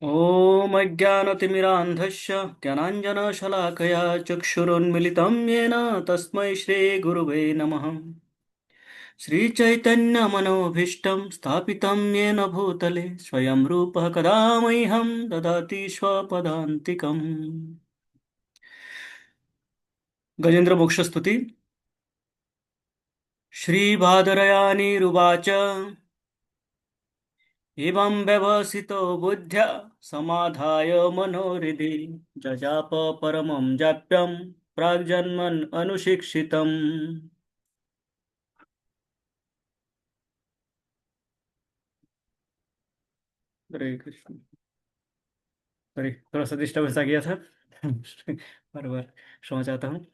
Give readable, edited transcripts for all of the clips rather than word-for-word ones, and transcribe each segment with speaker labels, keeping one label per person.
Speaker 1: ॐ अज्ञानतिमिरान्धस्य ज्ञानाञ्जनशलाकया चक्षुरुन्मिलितं येन तस्मै श्रीगुरुवे नमः। श्रीचैतन्यमनोभीष्टं स्थापितं येन भूतले स्वयं रूपः कदा मह्यं ददाति स्वपदान्तिकम्। गजेन्द्रमोक्षस्तुति। श्रीबादरायणीरुवाच एवं व्यवसितो बुद्ध्या समाधाय मनोहृदि जजाप परमं जाप्यं प्राग्जन्मन् अनुशिक्षितम्। हरे कृष्ण। सॉरी, थोड़ा सा डिस्टर्बेंस आ गया था। बार बार क्षमा चाहता हूँ।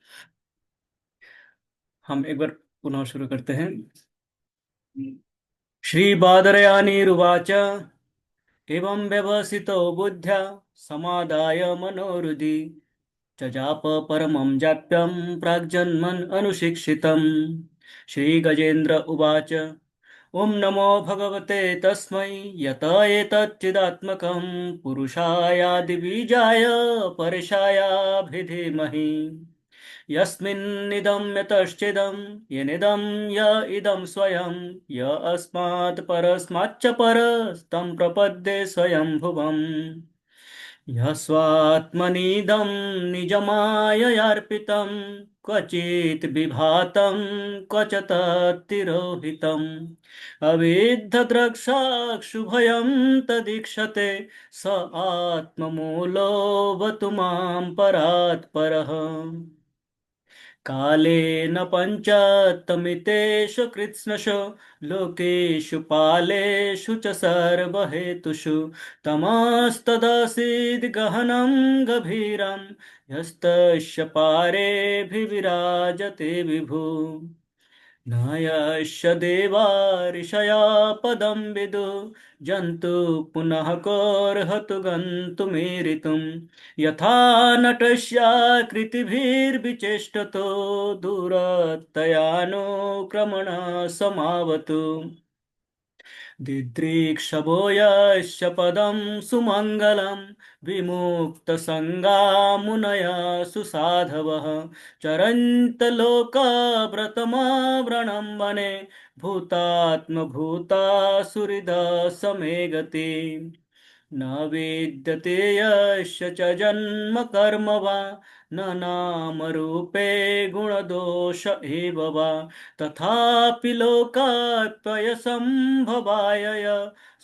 Speaker 1: हम एक बार पुनः शुरू करते हैं। श्री बादरयानीरुवाच एवं व्यवसितो बुद्ध्या समादाय मनोहृदि जजाप परमं जाप्यं प्राग्जन्मन् अनुशिक्षितम्। श्रीगजेन्द्र उवाच ॐ नमो भगवते तस्मै यत एतच्चिदात्मकं पुरुषायादिबीजाय परशायाभिधीमहि यस्मिन्निदं यतश्चिदं येनेदं य इदं स्वयं य अस्मात् परस्माच्च परस्तं प्रपद्ये स्वयंभुवम् ह्यस्वात्मनीदं निजमाययार्पितं क्वचित् विभातं क्व च तत्तिरोहितम् अविद्धद्रक्षाक्षुभयं तदीक्षते स आत्ममूलोऽवतु मां परात् परः कालेन पञ्चतमितेषु कृत्स्नषु लोकेषु पालेषु च सर्वहेतुषु तमस्तदसीद् गहनं गभीरं यस्तस्य पारेऽभिविराजते विभु न यस्य देवा ऋषया पदं विदु जन्तु पुनः कोऽर्हतु गन्तुमीरितुं यथा नटस्याकृतिभिर्विचेष्टतो दूरतयानुक्रमण समावतु दिदृक्षवो यस्य पदं सुमङ्गलं विमुक्तसङ्गा मुनयः सुसाधवः चरन्तलोकाव्रतमावृणं वने भूतात्मभूतासुहृदा समे गति न विद्यते यस्य च जन्म कर्म वा न नामरूपे गुणदोष एव वा तथापि लोकात्वयसम्भवाय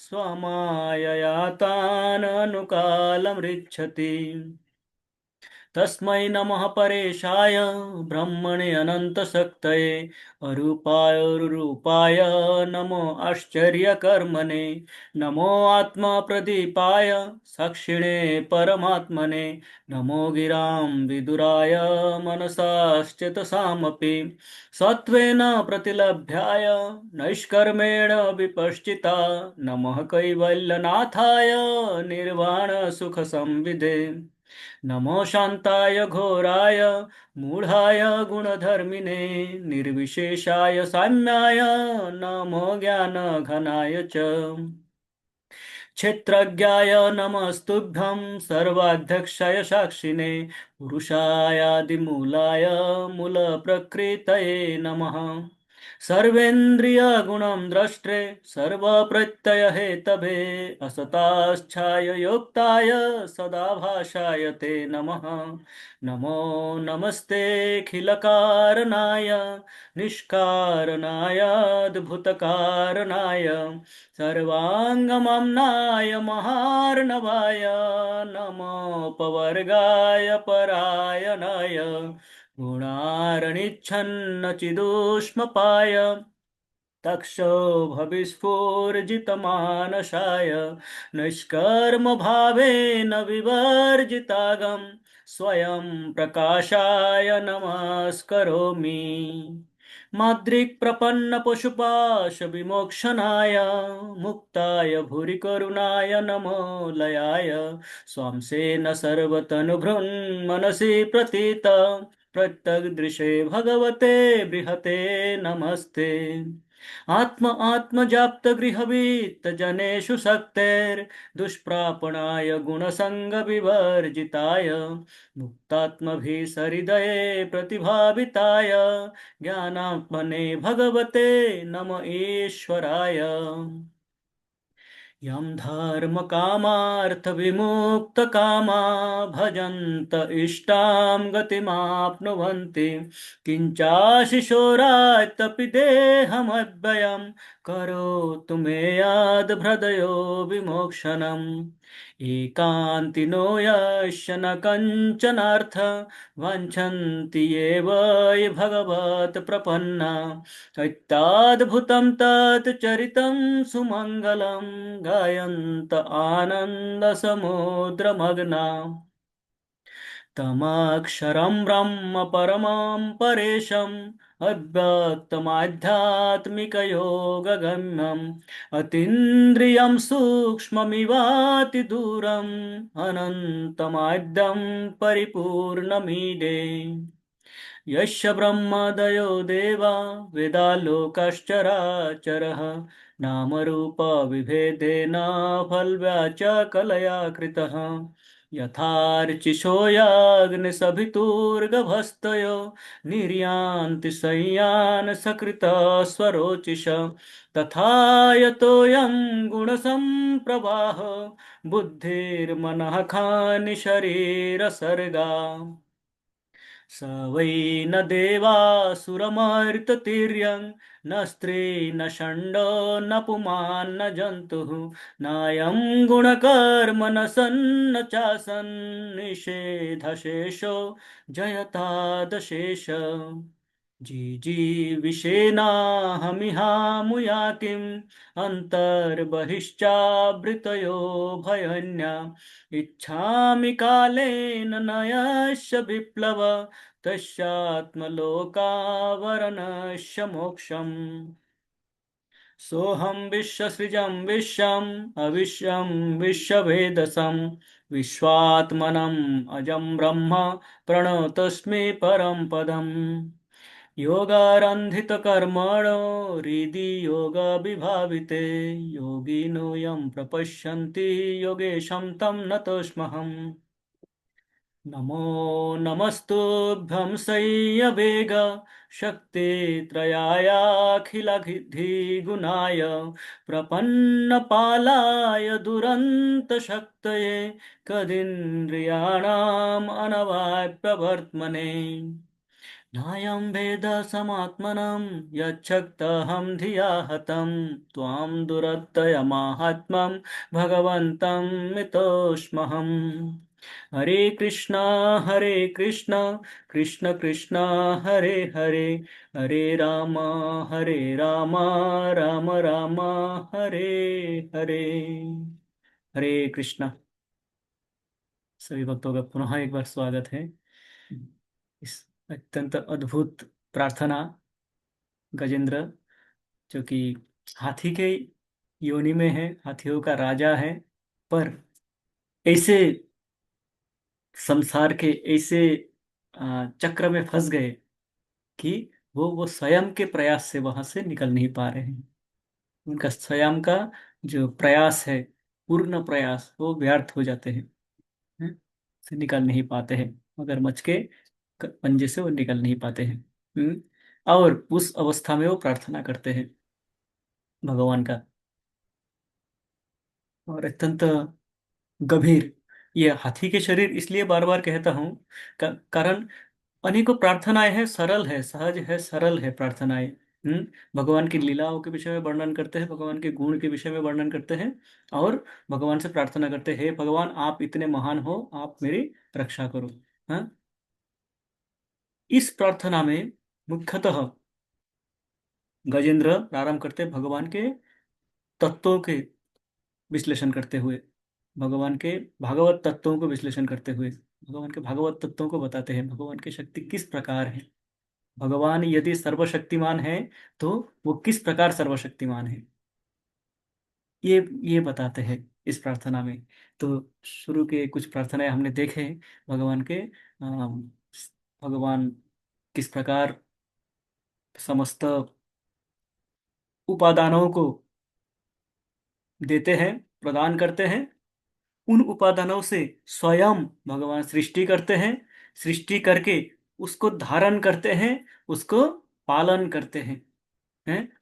Speaker 1: स्वमायया ताननुकालमृच्छति तस्मै नमः परेशाय ब्रह्मणे अनन्तशक्तये अरूपाय रूपाय नमो आश्चर्यकर्मणे नमो आत्मप्रदीपाय साक्षिणे परमात्मने नमो गिरां विदुराय मनसाश्चेतसामपि सत्त्वेन प्रतिलभ्याय नैष्कर्मेण विपश्चिता नमः कैवल्यनाथाय निर्वाणसुखसंविदे नमो शान्ताय घोराय मूढाय गुणधर्मिने निर्विशेषाय साम्याय नमो ज्ञानघनाय च क्षेत्रज्ञाय नमस्तुभ्यं सर्वाध्यक्षाय साक्षिणे पुरुषायादिमूलाय मूलप्रकृतये नमः सर्वेन्द्रियगुणं द्रष्टे सर्वप्रत्ययहेतवे असताच्छाय योक्ताय सदाभाषाय ते नमः नमो नमस्तेऽखिलकारणाय निष्कारणाय अद्भुतकारणाय सर्वाङ्गमम्नाय महार्णवाय नमोपवर्गाय परायणाय गुणारणिच्छन्नचिदूष्मपाय तक्षोभविस्फुजितमानसाय निष्कर्मभावेन विवर्जितागं स्वयं प्रकाशाय नमस्करोमि माद्रिक्प्रपन्नपशुपाशविमोक्षणाय मुक्ताय भूरिकरुणाय नमो लयाय स्वांसेन सर्वतनुभृन्मनसि प्रतीत प्रत्यग्दृशे भगवते बृहते नमस्ते आत्म आत्मजाप्त गृहवीत जनेषु शक्तेर् दुष्प्रापणाय गुणसङ्ग विवर्जिताय मुक्तात्मभिः सहृदये प्रतिभाविताय ज्ञानात्मने भगवते नम ईश्वराय। यं धर्मकामार्थविमुक्तकामा भजन्त इष्टां गतिमाप्नुवन्ति किञ्चाशिशोरायतपि देहमद्वयं करोतु मे याद्भृदयो विमोक्षणम् एकान्तिनो यस्य न कञ्चनार्थ वाञ्छन्ति ये वै भगवत् प्रपन्ना चैत्याद्भुतं तत् चरितं सुमङ्गलं गायन्त आनन्दसमुद्रमग्ना तमक्षरं ब्रह्म परमं परेशम् अव्यक्तमाध्यात्मिकयोगगम्यम् अतीन्द्रियं सूक्ष्ममिवातिदूरम् अनन्तमाद्यं परिपूर्णमीडे यस्य ब्रह्मादयो देवा वेदालोकश्चराचरः नामरूपविभेदेन फल्व्याचकलया कृतः यथार्चिषोऽग्निशभितुर्गभस्तयो निर्यान्ति संयान् सकृतस्वरोचिष तथा यतोऽयं गुणसम्प्रवाह बुद्धिर्मनः खानि शरीरसर्गा स वै न देवासुरमर्त्यतिर्यं न स्त्री न षण्डो न पुमान् न जन्तुः नायं गुणकर्म न सन्न चासन् निषेधशेषो जयतादशेष जिजीविषेणाहमिहामुया किम् अन्तर्बहिश्चावृतयो भयन्या इच्छामि कालेन न यस्य विप्लव तस्यात्मलोकावरणस्य मोक्षम् सोऽहं विश्वसृजं विश्वम् अविश्वं विश्ववेदसं विश्वात्मनम् अजं ब्रह्म प्रणतोऽस्मि परं पदम् योगारन्धितकर्मणो हृदि योगविभाविते योगिनो यं प्रपश्यन्ति योगेशं तं नतोऽस्म्यहम् नमो नमस्तुभ्यं शय्यवेग शक्तित्रयायाखिलधिगुणाय प्रपन्नपालाय दुरन्तशक्तये कदीन्द्रियाणाम् अनवाप्यवर्त्मने नायं वेदसमात्मनं यच्छक्तहं धिया हतं त्वां दुरत्ययमाहात्म्यं भगवन्तं मितोऽस्म्यहम् हरे कृष्ण कृष्ण कृष्ण हरे हरे हरे राम राम राम हरे हरे। हरे कृष्ण। सभी भक्तों का पुनः एक बार स्वागत है इस अत्यंत अद्भुत प्रार्थना। गजेंद्र जो कि हाथी के योनि में है, हाथियों का राजा है, पर ऐसे संसार के ऐसे चक्र में फंस गए कि वो स्वयं के प्रयास से वहां से निकल नहीं पा रहे हैं। उनका स्वयं का जो प्रयास है, पूर्ण प्रयास, वो व्यर्थ हो जाते हैं, से निकल नहीं पाते हैं। मगरमच्छ के पंजे से वो निकल नहीं पाते हैं। और उस अवस्था में वो प्रार्थना करते हैं भगवान का। और अत्यंत गंभीर ये हाथी के शरीर इसलिए बार बार कहता हूँ कारण अनेकों प्रार्थनाएं हैं, सरल है, सहज है, सरल है प्रार्थनाएं। भगवान की लीलाओं के विषय में वर्णन करते हैं, भगवान के गुण के विषय में वर्णन करते हैं, और भगवान से प्रार्थना करते हैं, हे भगवान आप इतने महान हो, आप मेरी रक्षा करो। हाँ, इस प्रार्थना में मुख्यतः गजेंद्र प्रारंभ करते हैं भगवान के तत्वों के विश्लेषण करते हुए, भगवान के भागवत तत्वों को विश्लेषण करते हुए, भगवान के भागवत तत्वों को बताते हैं, भगवान की शक्ति किस प्रकार है। भगवान यदि सर्वशक्तिमान है तो वो किस प्रकार सर्वशक्तिमान है, ये बताते हैं इस प्रार्थना में। तो शुरू के कुछ प्रार्थनाएं हमने देखे हैं भगवान के, भगवान किस प्रकार समस्त उपादानों को देते हैं, प्रदान करते हैं। उन उपादानों से स्वयं भगवान सृष्टि करते हैं, सृष्टि करके उसको धारण करते हैं, उसको पालन करते हैं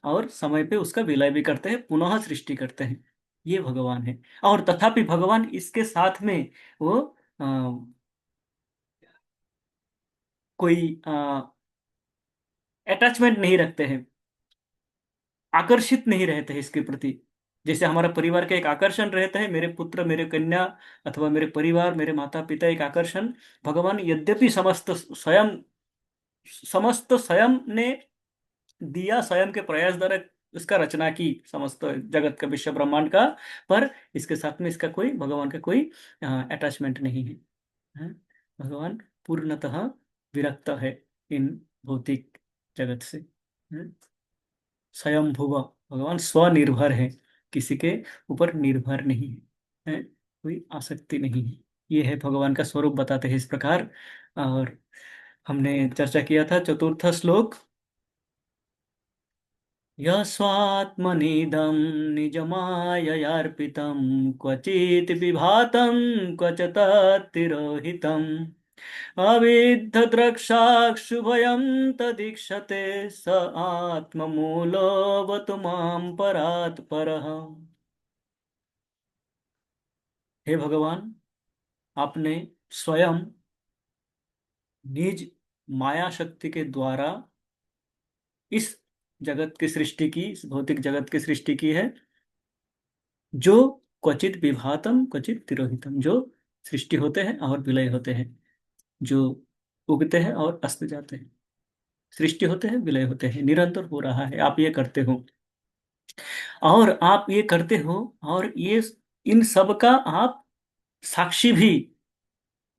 Speaker 1: और समय पे उसका विलय भी करते हैं, पुनः सृष्टि करते हैं। ये भगवान है। और तथापि भगवान इसके साथ में वो अ, कोई अटैचमेंट नहीं रखते हैं, आकर्षित नहीं रहते हैं इसके प्रति। जैसे हमारा परिवार का एक आकर्षण रहता है, मेरे पुत्र, मेरे कन्या अथवा मेरे परिवार, मेरे माता पिता, एक आकर्षण। भगवान यद्यपि समस्त स्वयं ने दिया, स्वयं के प्रयास द्वारा इसका रचना की, समस्त जगत का, विश्व ब्रह्मांड का, पर इसके साथ में इसका कोई, भगवान का कोई अटैचमेंट नहीं है। हैं? भगवान पूर्णतः विरक्त है इन भौतिक जगत से। हैं? स्वयंभुव, भगवान स्वनिर्भर है, किसी के ऊपर निर्भर नहीं है, कोई आसक्ति नहीं है। ये है भगवान का स्वरूप, बताते हैं इस प्रकार। और हमने चर्चा किया था चतुर्थ श्लोक, यस्वात्मनीदं निजमाययार्पितं क्वचित् विभातं क्वच तत्तिरोहितम् अविद्धद्रक्षाक्षुभयं तदीक्षते स आत्ममूलोऽवतु मां परात् परः। हे भगवान, आपने स्वयं निज माया शक्ति के द्वारा इस जगत की सृष्टि की, इस भौतिक जगत की सृष्टि की है, जो क्वचित विभातम क्वचित तिरोहितम, जो सृष्टि होते हैं और विलय होते हैं, जो उगते हैं और अस्त जाते हैं, सृष्टि होते हैं, विलय होते हैं, निरंतर हो रहा है, आप ये करते हो। और आप ये करते हो, और ये इन सब का आप साक्षी भी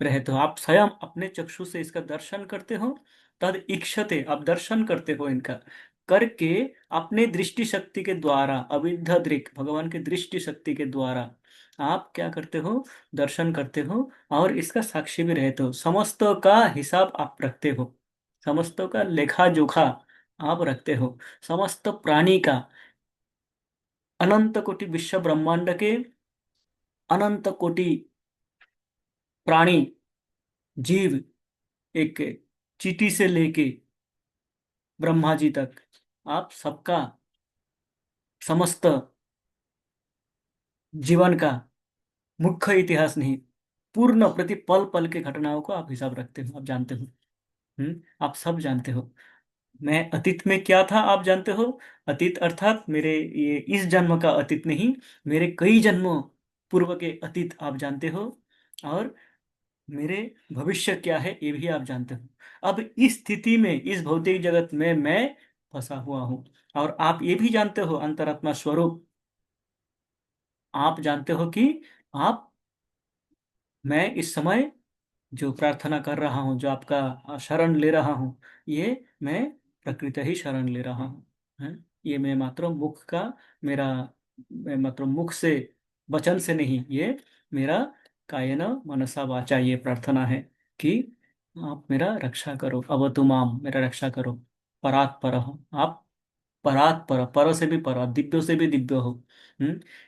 Speaker 1: रहते हो, आप स्वयं अपने चक्षु से इसका दर्शन करते हो। तद इक्षते, आप दर्शन करते हो इनका, करके अपने दृष्टि शक्ति के द्वारा, अविद्ध दृक्, भगवान के दृष्टि शक्ति के द्वारा आप क्या करते हो, दर्शन करते हो, और इसका साक्षी भी रहते हो। समस्तों का हिसाब आप रखते हो, समस्तों का लेखा जोखा आप रखते हो, समस्त प्राणी का, अनंत कोटि विश्व ब्रह्मांड के अनंत कोटि प्राणी, जीव, एक चींटी से लेके ब्रह्मा जी तक, आप सबका समस्त जीवन का मुख्य इतिहास नहीं, पूर्ण प्रति पल पल के घटनाओं को आप हिसाब रखते हो, आप जानते हो। आप सब जानते हो। मैं अतीत में क्या था आप जानते हो। अतीत अर्थात मेरे ये इस जन्म का अतीत नहीं, मेरे कई जन्मों पूर्व के अतीत आप जानते हो। और मेरे भविष्य क्या है ये भी आप जानते हो। अब इस स्थिति में, इस भौतिक जगत में मैं फंसा हुआ हूं। और आप ये भी जानते हो, अंतरात्मा स्वरूप आप जानते हो कि आप, मैं इस समय जो प्रार्थना कर रहा हूँ, जो आपका शरण ले रहा हूँ, ये मैं प्रकृति ही शरण ले रहा हूँ। है? ये मैं मात्र मुख का, मेरा, मैं मात्र मुख से, वचन से नहीं, ये मेरा कायेन मनसा वाचा ये प्रार्थना है कि आप मेरा रक्षा करो, अवतु माम, मेरा रक्षा करो, परात् परः, आप परात् पर, पर से भी पर, दिव्यों से भी दिव्य हो।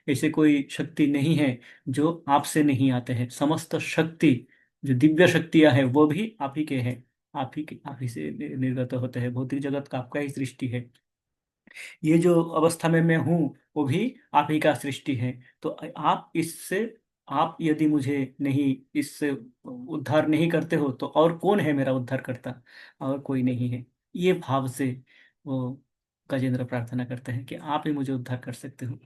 Speaker 1: ऐसे कोई शक्ति नहीं है जो आपसे नहीं आते हैं। समस्त शक्ति, जो दिव्य शक्तियां हैं, वो भी आप ही के हैं, आप ही से निर्गत होते हैं। भौतिक जगत का आपका ही सृष्टि है। ये जो अवस्था में मैं हूँ, वो भी आप ही का सृष्टि है। तो आप इससे, आप यदि मुझे नहीं, इससे उद्धार नहीं करते हो, तो और कौन है मेरा उद्धार करता, और कोई नहीं है। ये भाव से वो गजेंद्र प्रार्थना करते हैं कि आप ही मुझे उद्धार कर सकते हो।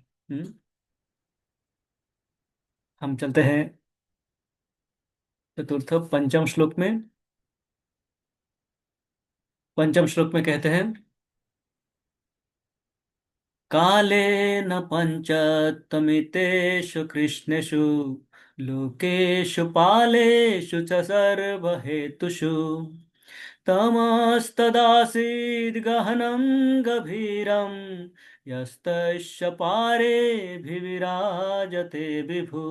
Speaker 1: हम चलते हैं चतुर्थ पंचम श्लोक में। पंचम श्लोक में कहते हैं, कालेन पञ्चत्वमितेषु कृष्णेषु लोकेषु पालेषु च सर्वहेतुषु तमस्तदासीद् गहनं गभीरं यस्तस्य पारेभिर्विराजते विभु।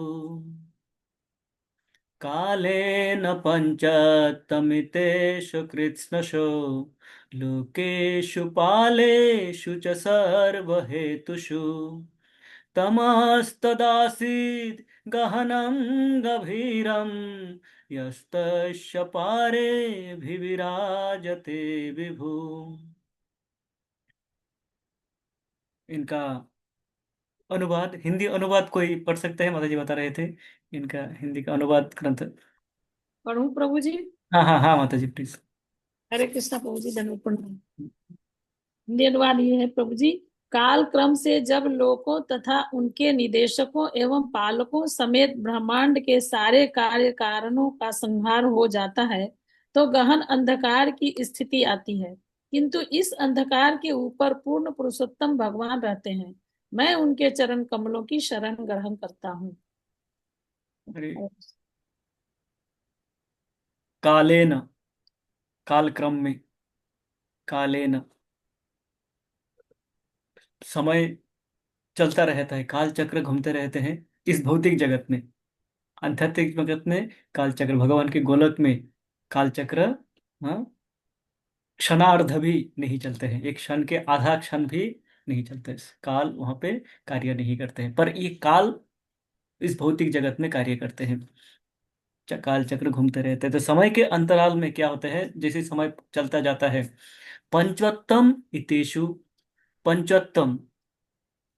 Speaker 1: कालेन पञ्चतमितेषु कृत्स्नशो लोकेषु पालेषु च सर्वहेतुषु तमस्तदासीद् गहनं गभीरं यस्तस्य पारेभिविराजते विभु। इनका अनुवाद, हिंदी अनुवाद कोई पढ़ सकते हैं? माता जी बता रहे थे इनका हिंदी का अनुवाद ग्रंथ।
Speaker 2: पढ़ूं प्रभु जी?
Speaker 1: हाँ हाँ हाँ माता जी प्लीज।
Speaker 2: हरे कृष्णा प्रभु जी, धन्यवाद प्रणाम। हिंदी अनुवाद ये है प्रभु जी। काल क्रम से जब लोकों तथा उनके निदेशकों एवं पालकों समेत ब्रह्मांड के सारे कार्य कारणों का संहार हो जाता है, तो गहन अंधकार की स्थिति आती है। किंतु इस अंधकार के ऊपर पूर्ण पुरुषोत्तम भगवान रहते हैं। मैं उनके चरण कमलों की शरण ग्रहण करता हूँ।
Speaker 1: अरे, कालेन, काल क्रम में, कालेन समय चलता रहता है, काल चक्र घूमते रहते हैं इस भौतिक जगत में। आध्यात्मिक जगत में काल चक्र, भगवान के गोलक में काल चक्र, हाँ, क्षणार्ध भी नहीं चलते हैं, एक क्षण के आधा क्षण भी नहीं चलते। काल वहां पे कार्य नहीं करते हैं, पर ये काल इस भौतिक जगत में कार्य करते हैं। काल चक्र घूमते रहते हैं। तो समय के अंतराल में क्या होता है, जैसे समय चलता जाता है, पंचोत्तम इतेषु, पंचोत्तम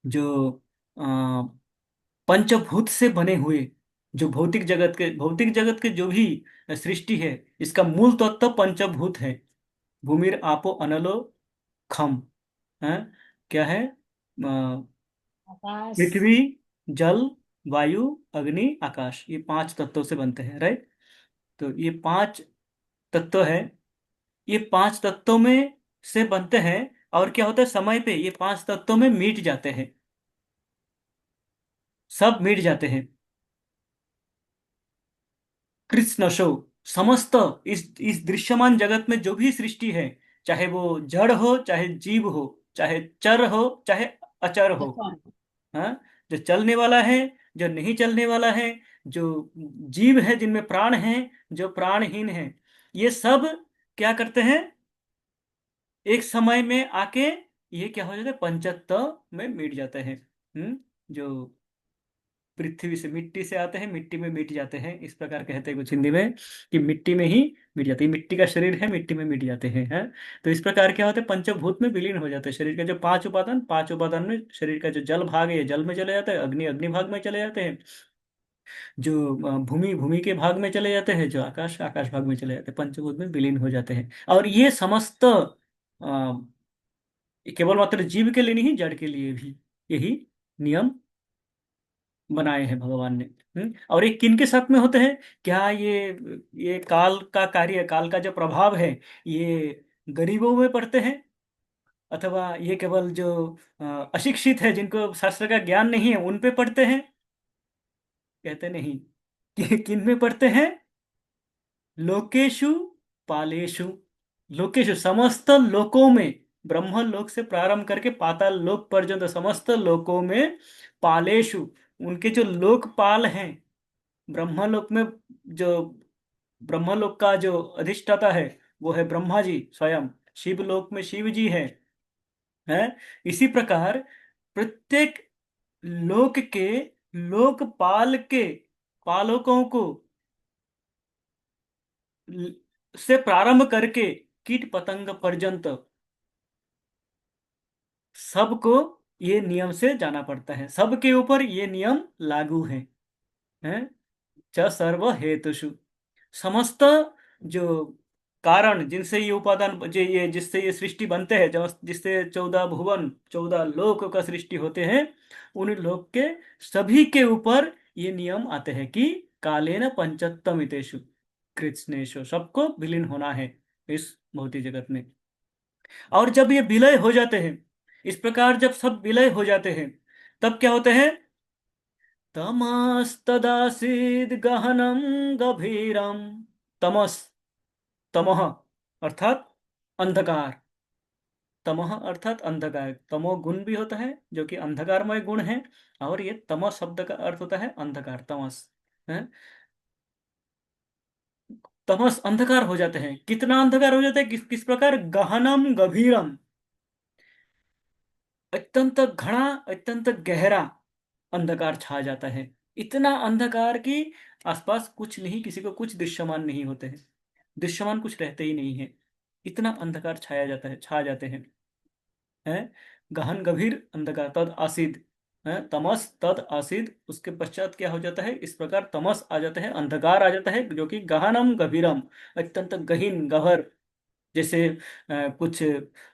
Speaker 1: जो पंचभूत से बने हुए, जो भौतिक जगत के जो भी सृष्टि है, इसका मूल तत्व पंचभूत है। भूमिर आपो अनलो खम है, क्या है?
Speaker 2: आकाश।
Speaker 1: पृथ्वी, जल, वायु, अग्नि, आकाश, ये पांच तत्वों से बनते हैं, राइट? तो ये पांच तत्व है, ये पांच तत्वों में से बनते हैं। और क्या होता है, समय पे ये पांच तत्वों में मिट जाते हैं, सब मिट जाते हैं। कृष्णशो, समस्त इस दृश्यमान जगत में जो भी सृष्टि है, चाहे वो जड़ हो, चाहे जीव हो, चाहे चर हो, चाहे अचर हो,
Speaker 2: अच्छा।
Speaker 1: हाँ, जो चलने वाला है, जो नहीं चलने वाला है, जो जीव है जिनमें प्राण है, जो प्राणहीन है, ये सब क्या करते हैं, एक समय में आके ये क्या हो जाता है, पंचतत्व में मिट जाते हैं। जो पृथ्वी से, मिट्टी से आते हैं, मिट्टी में मिट जाते हैं, इस प्रकार कहते हैं कुछ हिंदी में कि मिट्टी में ही मिट जाते हैं, मिट्टी का शरीर है, मिट्टी में मिट जाते हैं, हैं? तो इस प्रकार क्या होता है, पंचभूत में विलीन हो जाते हैं। शरीर के जो पांच उपादान में शरीर का जो जल भाग है, ये जल में चले जाता है, अग्नि अग्नि भाग में चले जाते हैं, जो भूमि भूमि के भाग में चले जाते हैं, जो आकाश आकाश भाग में चले जाते हैं, पंचभूत में विलीन हो जाते हैं। और ये समस्त केवल मात्र जीव के लिए नहीं, जड़ के लिए भी यही नियम बनाए हैं भगवान ने। और ये किन के साथ में होते हैं? क्या ये काल का कार्य, काल का जो प्रभाव है, ये गरीबों में पड़ते हैं, अथवा ये केवल जो अशिक्षित है, जिनको शास्त्र का ज्ञान नहीं है, उन पे पड़ते हैं? कहते नहीं। कि किन में पड़ते हैं? लोकेशु पालेषु, लोकेशु समस्त लोकों में, ब्रह्म लोक से प्रारंभ करके पाताल लोक पर्यंत समस्त लोकों में, पालेषु, उनके जो लोकपाल हैं, ब्रह्मलोक में जो ब्रह्मलोक का जो अधिष्ठाता है, वो है ब्रह्मा जी स्वयं। शिवलोक में शिव जी है। इसी प्रकार प्रत्येक लोक के लोकपाल के पालकों को से प्रारंभ करके कीट पतंग पर्यंत सबको ये नियम से जाना पड़ता है, सबके ऊपर ये नियम लागू है? च सर्व हेतुषु, समस्त जो कारण जिनसे ये उपादान, जो ये जिससे ये सृष्टि बनते हैं, जिससे 14 भुवन 14 लोक का सृष्टि होते हैं, उन लोक के सभी के ऊपर ये नियम आते हैं कि कालेन पंचतमितेषु कृत्स्नेषु, सबको विलीन होना है इस भौतिक जगत में। और जब ये विलय हो जाते हैं, इस प्रकार जब सब विलय हो जाते हैं, तब क्या होते हैं? तमस्तदासीद गहनम गभीरम, तमस, तमह अर्थात अंधकार, तमह अर्थात अंधकार, तमो गुण भी होता है जो कि अंधकारमय गुण है, और ये तमो शब्द का अर्थ होता है अंधकार, तमस है। तमस अंधकार हो जाते हैं। कितना अंधकार हो जाता है, किस किस प्रकार, गहनम गभीरम, अत्यंत घना, अत्यंत गहरा अंधकार छा जाता है। इतना अंधकार कि आसपास कुछ नहीं, किसी को कुछ दृश्यमान नहीं होते हैं, दृश्यमान कुछ रहते ही नहीं है। इतना अंधकार छाया जाता है, छा जाते हैं। है, गहन गभीर अंधकार, तद आसिद, है तमस तद आसिद, उसके पश्चात क्या हो जाता है, इस प्रकार तमस आ जाता है, अंधकार आ जाता है, जो कि गहनम गभीरम, अत्यंत गहीन गहर। जैसे कुछ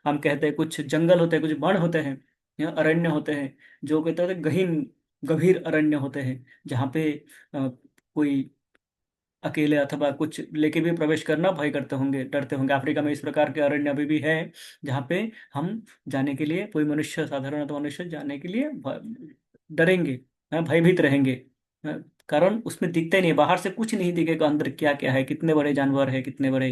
Speaker 1: हम कहते हैं, कुछ जंगल होते हैं, कुछ वन होते हैं, या अरण्य होते हैं, जो कहते हैं गहीन गभीर अरण्य होते हैं, जहाँ पे कोई अकेले अथवा कुछ लेके भी प्रवेश करना भय करते होंगे, डरते होंगे। अफ्रीका में इस प्रकार के अरण्य अभी भी है, जहाँ पे हम जाने के लिए, कोई मनुष्य, साधारण मनुष्य जाने के लिए डरेंगे, भयभीत रहेंगे। कारण उसमें दिखता ही नहीं, बाहर से कुछ नहीं दिखेगा अंदर क्या क्या है, कितने बड़े जानवर है, कितने बड़े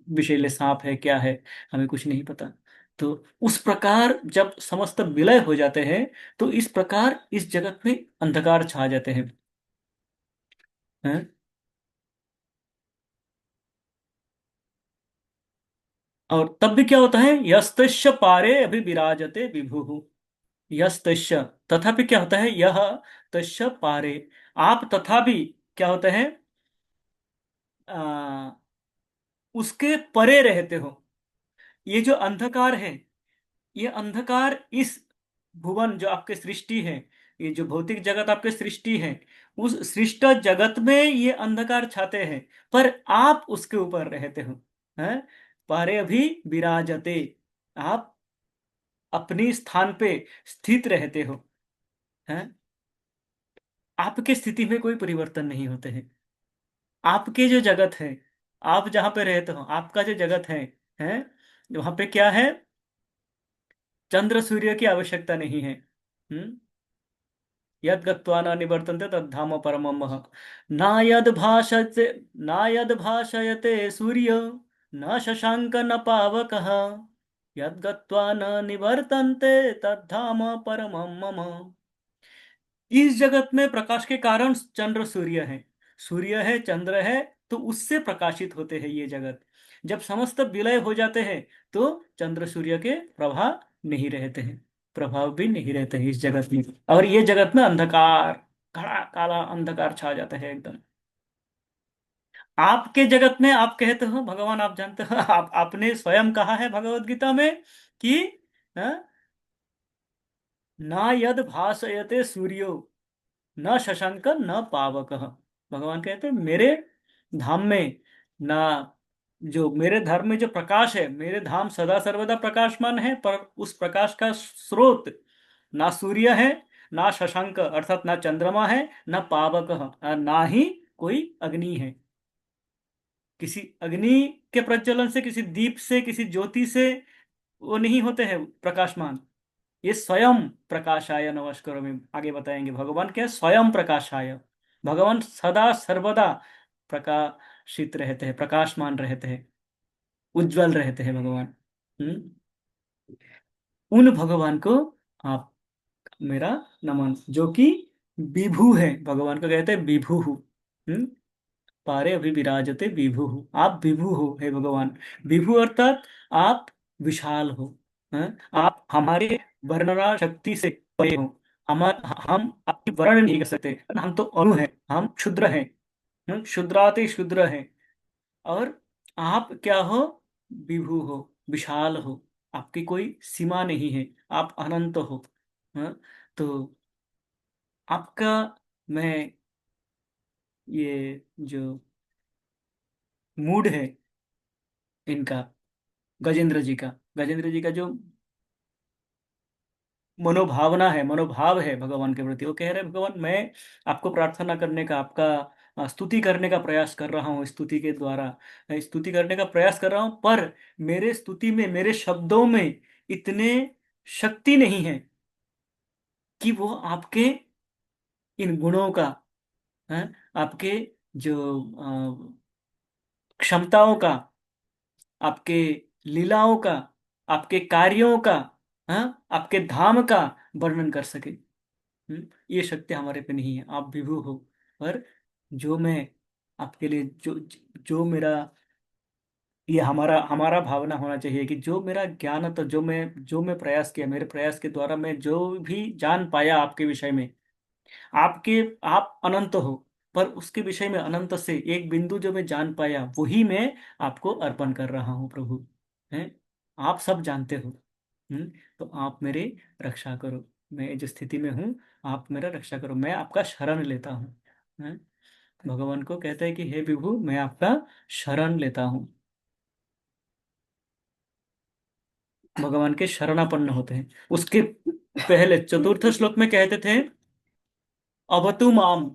Speaker 1: विषैले सांप है, क्या है, हमें कुछ नहीं पता। तो उस प्रकार जब समस्त विलय हो जाते हैं, तो इस प्रकार इस जगत में अंधकार छा जाते हैं। हैं? और तब भी क्या होता है, यस्तस्य पारे अभी विराजते विभु, यस्तस्य, तथापि क्या होता है, यह तस्य पारे, आप तथा भी क्या होता है, आ, उसके परे रहते हो। ये जो अंधकार है, ये अंधकार इस भुवन जो आपके सृष्टि है, ये जो भौतिक जगत आपके सृष्टि है, उस सृष्ट जगत में ये अंधकार छाते हैं, पर आप उसके ऊपर रहते हो। हैं, पारे अभी विराजते, आप अपनी स्थान पे स्थित रहते हो। हैं, आपके स्थिति में कोई परिवर्तन नहीं होते हैं। आपके जो जगत है, आप जहां पे रहते हो, आपका जो जगत है, हैं, वहां पे क्या है, चंद्र सूर्य की आवश्यकता नहीं है। हम्म, यद गत्वा न निवर्तन्ते तद्धाम परमं मः। न यद भाषते, न यद भाषयते सूर्य, न शशांक न पावकः, यद गत्वा न निवर्तन्ते तद्धाम परमं मम। इस जगत में प्रकाश के कारण चंद्र सूर्य है, सूर्य है, चंद्र है, तो उससे प्रकाशित होते हैं ये जगत। जब समस्त विलय हो जाते हैं, तो चंद्र सूर्य के प्रभाव नहीं रहते हैं, प्रभाव भी नहीं रहते हैं इस जगत में, और ये जगत में अंधकार, घड़ा काला अंधकार छा जाता है एकदम। आपके जगत में आप कहते हो भगवान, आप जानते हो, आप आपने स्वयं कहा है भगवत गीता में कि ना यद भासयते सूर्यो न शशांक न पावक। भगवान कहते हैं मेरे धाम में ना, जो मेरे धर्म में जो प्रकाश है, मेरे धाम सदा सर्वदा प्रकाशमान है, पर उस प्रकाश का स्रोत ना सूर्य है, ना शशांक अर्थात ना चंद्रमा है, ना पावक, ना ही कोई अग्नि है। किसी अग्नि के प्रज्वलन से, किसी दीप से, किसी ज्योति से वो नहीं होते हैं प्रकाशमान। ये स्वयं प्रकाशाय नमस्कार में आगे बताएंगे, भगवान क्या है, स्वयं प्रकाशाय। भगवान सदा सर्वदा प्रकाशित रहते हैं, प्रकाशमान रहते हैं, उज्जवल रहते हैं भगवान। हम्म, उन भगवान को आप, मेरा नमन, जो कि विभु है, भगवान को कहते हैं विभु। पारे अभी विराजते विभु, आप विभु हो हे भगवान। विभु अर्थात आप विशाल हो, हैं? आप हमारे वर्णना शक्ति से परे हो। हम आपकी वर्ण नहीं कर सकते, हम तो अणु हैं, हम क्षुद्र हैं, क्षुद्राति क्षुद्र हैं। और आप क्या हो, विभु हो, विशाल हो, आपकी कोई सीमा नहीं है, आप अनंत हो। हैं? तो आपका, मैं, ये जो मूड है इनका, गजेंद्र जी का जो मनोभावना है, मनोभाव है भगवान के प्रति, वो कह रहे हैं भगवान मैं आपको प्रार्थना करने का, आपका स्तुति करने का प्रयास कर रहा हूँ, स्तुति के द्वारा स्तुति करने का प्रयास कर रहा हूँ, पर मेरे स्तुति में, मेरे शब्दों में इतने शक्ति नहीं है कि वो आपके इन गुणों का, है, आपके जो क्षमताओं का, आपके लीलाओं का, आपके कार्यों का, हाँ, आपके धाम का वर्णन कर सके। ये शक्ति हमारे पे नहीं है, आप विभु हो। पर जो मैं आपके लिए जो जो मेरा, ये हमारा हमारा भावना होना चाहिए कि जो मेरा ज्ञान, तो जो मैं प्रयास किया, मेरे प्रयास के द्वारा मैं जो भी जान पाया आपके विषय में, आपके आप अनंत हो, पर उसके विषय में अनंत से एक बिंदु जो मैं जान पाया, वही मैं आपको अर्पण कर रहा हूँ प्रभु। हैं? आप सब जानते हो। तो आप मेरी रक्षा करो। मैं जिस स्थिति में हूँ, आप मेरा रक्षा करो, मैं आपका शरण लेता हूँ। हैं? भगवान को कहते हैं कि हे विभु, मैं आपका शरण लेता हूँ। भगवान के शरणापन्न होते हैं। उसके पहले चतुर्थ श्लोक में कहते थे, अवतु माम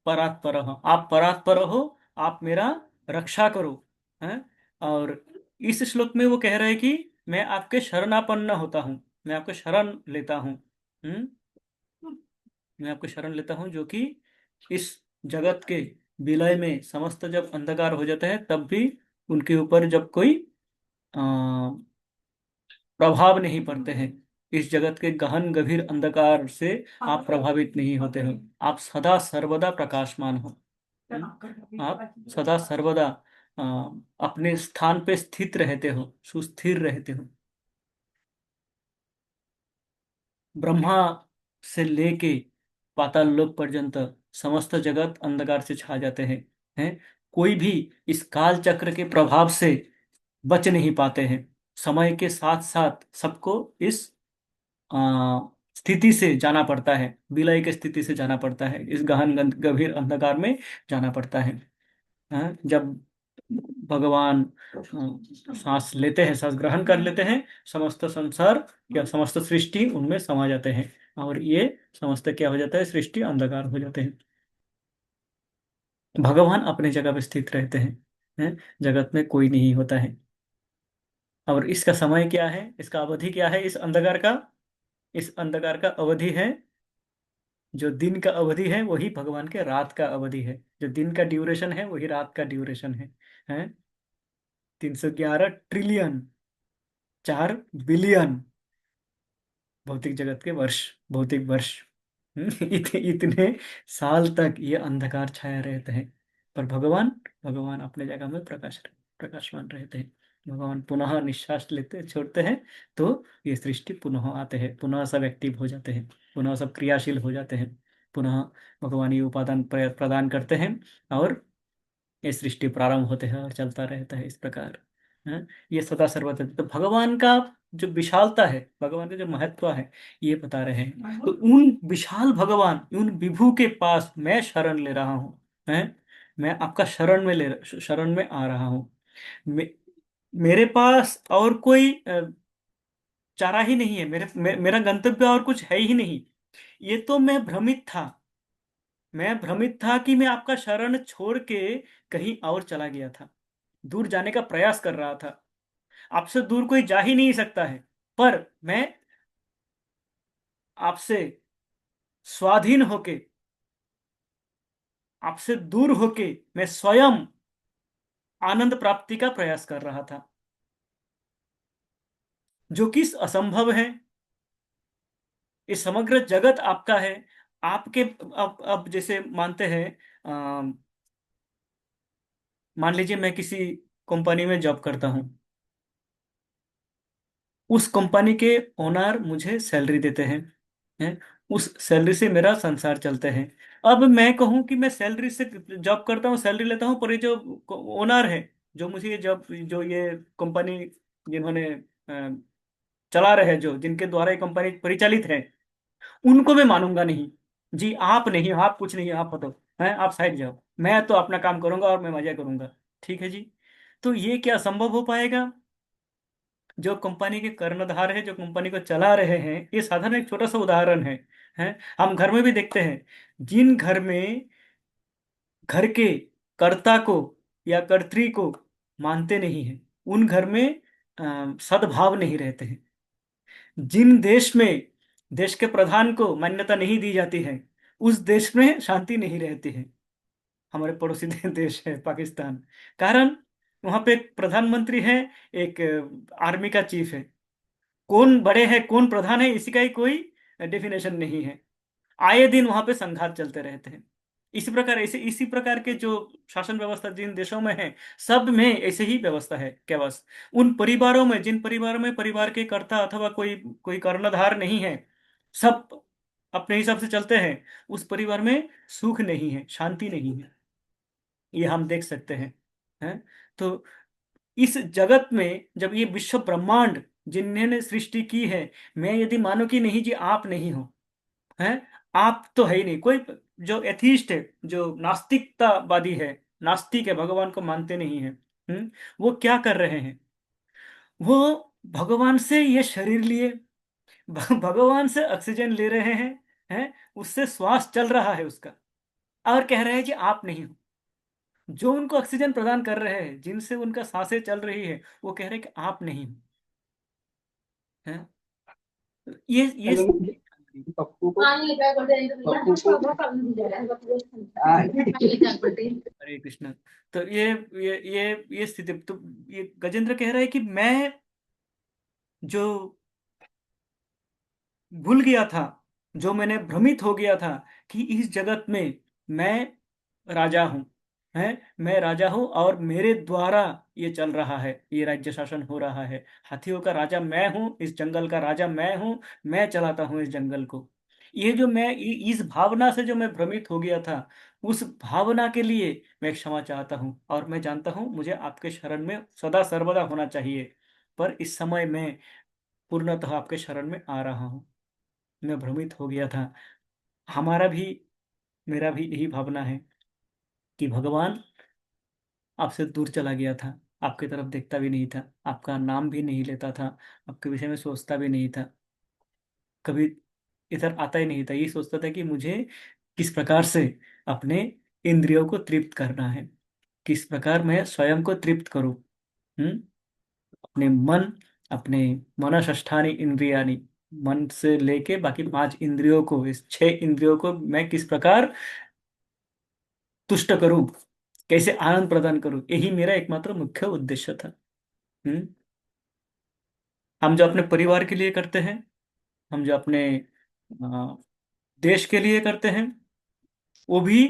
Speaker 1: परात्पर, आप परात्पर हो, आप मेरा रक्षा करो। हैं? और इस श्लोक में वो कह रहे हैं कि मैं आपके शरणापन्न होता हूँ, मैं आपके शरण लेता हूँ। हम्म मैं आपके शरण लेता हूँ, जो कि इस जगत के विलय में समस्त जब अंधकार हो जाता है, तब भी उनके ऊपर जब कोई प्रभाव नहीं पड़ते हैं। इस जगत के गहन गभीर अंधकार से आप प्रभावित नहीं होते हो। आप सदा सर्वदा प्रकाशमान हो। आप सदा सर्वदा अ, अपने स्थान पे स्थित रहते हो, सुस्थिर रहते हो। ब्रह्मा से लेके पाताल लोक पर्यंत समस्त जगत अंधकार से छा जाते हैं। कोई भी इस काल चक्र के प्रभाव से बच नहीं पाते हैं। समय के साथ साथ सबको इस स्थिति से जाना पड़ता है, विलय की स्थिति से जाना पड़ता है, इस गहन गंभीर अंधकार में जाना पड़ता है। हाँ, जब भगवान सांस लेते हैं, सांस ग्रहण कर लेते हैं, समस्त संसार या समस्त सृष्टि उनमें समा जाते हैं, और ये समस्त क्या हो जाता है, सृष्टि अंधकार हो जाते हैं। भगवान अपने जगह पे स्थित रहते हैं। जगत में कोई नहीं होता है। और इसका समय क्या है, इसका अवधि क्या है, इस अंधकार का अवधि है, जो दिन का अवधि है वही भगवान के रात का अवधि है। जो दिन का ड्यूरेशन है वही रात का ड्यूरेशन है। 311 ट्रिलियन, 4 बिलियन भौतिक जगत के वर्ष, भौतिक वर्ष। इतने साल तक ये अंधकार छाया रहते हैं, पर भगवान भगवान अपने जगह में प्रकाशमान रहते हैं। भगवान पुनः निश्वास लेते छोड़ते हैं, तो ये सृष्टि पुनः आते हैं, पुनः सब एक्टिव हो जाते हैं, पुनः सब क्रियाशील हो जाते हैं, पुनः भगवान ये उपादान प्रदान करते हैं, और ये सृष्टि प्रारंभ होते हैं और चलता रहता है इस प्रकार। ये सदा सर्वदा, तो भगवान का जो विशालता है, भगवान का जो महत्व है, ये बता रहे हैं। तो उन विशाल भगवान, उन विभु के पास मैं शरण ले रहा हूँ। हैं? मैं आपका शरण में आ रहा हूँ। मे, मेरे पास और कोई चारा ही नहीं है, मेरा गंतव्य और कुछ है ही नहीं। ये तो मैं भ्रमित था कि मैं आपका शरण छोड़ के कहीं और चला गया था, दूर जाने का प्रयास कर रहा था। आपसे दूर कोई जा ही नहीं सकता है, पर मैं आपसे स्वाधीन होके, आपसे दूर होके, मैं स्वयं आनंद प्राप्ति का प्रयास कर रहा था, जो कि असंभव है। ये समग्र जगत आपका है। आपके अब जैसे मानते हैं, मान लीजिए मैं किसी कंपनी में जॉब करता हूँ, उस कंपनी के ओनर मुझे सैलरी देते हैं। उस सैलरी से मेरा संसार चलते हैं। अब मैं कहूँ कि मैं सैलरी से जॉब करता हूँ, सैलरी लेता हूँ, पर ये जो ओनर है, जो मुझे ये जॉब, जो ये कंपनी जिन्होंने चला रहे हैं, जो जिनके द्वारा ये कंपनी परिचालित है, उनको मैं मानूंगा नहीं। जी आप नहीं, आप कुछ नहीं, आप बताओ, हैं, आप साइड जाओ, मैं तो अपना काम करूंगा और मैं मजा करूंगा। ठीक है जी। तो ये क्या संभव हो पाएगा? जो कंपनी के कर्णधार है, जो कंपनी को चला रहे हैं, ये साधारण एक छोटा सा उदाहरण है। हम घर में भी देखते हैं, जिन घर में घर के कर्ता को या कर्त्री को मानते नहीं है, उन घर में सद्भाव नहीं रहते हैं। जिन देश में देश के प्रधान को मान्यता नहीं दी जाती है, उस देश में शांति नहीं रहती है। हमारे पड़ोसी देश है पाकिस्तान। कारण, वहां पे एक प्रधानमंत्री है, एक आर्मी का चीफ है। कौन बड़े हैं, कौन प्रधान है, इसी का ही कोई डेफिनेशन नहीं है। आए दिन वहां पे संघात चलते रहते हैं। इसी प्रकार ऐसे इसी प्रकार के जो शासन व्यवस्था जिन देशों में है, सब में ऐसे ही व्यवस्था है। क्या बस उन परिवारों में, जिन परिवारों में परिवार के कर्ता अथवा कोई कोई कर्णधार नहीं है, सब अपने हिसाब से चलते हैं, उस परिवार में सुख नहीं है, शांति नहीं है। ये हम देख सकते हैं। हैं? तो इस जगत में जब ये विश्व ब्रह्मांड जिन्होंने सृष्टि की है, मैं यदि मानो कि नहीं जी आप नहीं हो, हैं, आप तो है ही नहीं कोई। जो एथीस्ट है, जो नास्तिकतावादी है, नास्तिक है, भगवान को मानते नहीं है, वो क्या कर रहे हैं? वो भगवान से ये शरीर लिए, भगवान से ऑक्सीजन ले रहे हैं, उससे श्वास चल रहा है उसका, और कह रहे हैं कि आप नहीं हो। जो उनको ऑक्सीजन प्रदान कर रहे हैं, जिनसे उनका सांसें चल रही है, वो कह रहे हैं कि आप नहीं हो। हैं? ये
Speaker 3: पप्पू को
Speaker 1: हरे कृष्ण। तो ये स्थिति, तो ये गजेंद्र कह रहा है कि मैं जो भूल गया था, जो मैंने भ्रमित हो गया था कि इस जगत में मैं राजा हूं, है, मैं राजा हूं और मेरे द्वारा ये चल रहा है, ये राज्य शासन हो रहा है। हाथियों का राजा मैं हूं, इस जंगल का राजा मैं हूं, मैं चलाता हूं इस जंगल को। ये जो मैं इस भावना से जो मैं भ्रमित हो गया था, उस भावना के लिए मैं क्षमा चाहता हूं, और मैं जानता हूं मुझे आपके शरण में सदा सर्वदा होना चाहिए, पर इस समय मैं पूर्णतः आपके शरण में आ रहा हूं। मैं भ्रमित हो गया था। हमारा भी, मेरा भी यही भावना है कि भगवान आपसे दूर चला गया था, आपकी तरफ देखता भी नहीं था, आपका नाम भी नहीं लेता था, आपके विषय में सोचता भी नहीं था, कभी इधर आता ही नहीं था। ये सोचता था कि मुझे किस प्रकार से अपने इंद्रियों को तृप्त करना है, किस प्रकार मैं स्वयं को तृप्त करूं। हम्म अपने मन, अपने मनष्ठानी इंद्रियानी, मन से लेके बाकी पांच इंद्रियों को, इस छह इंद्रियों को मैं किस प्रकार तुष्ट करूं, कैसे आनंद प्रदान करूं, यही मेरा एकमात्र मुख्य उद्देश्य था। हम्म हम जो अपने परिवार के लिए करते हैं, हम जो अपने अ, देश के लिए करते हैं, वो भी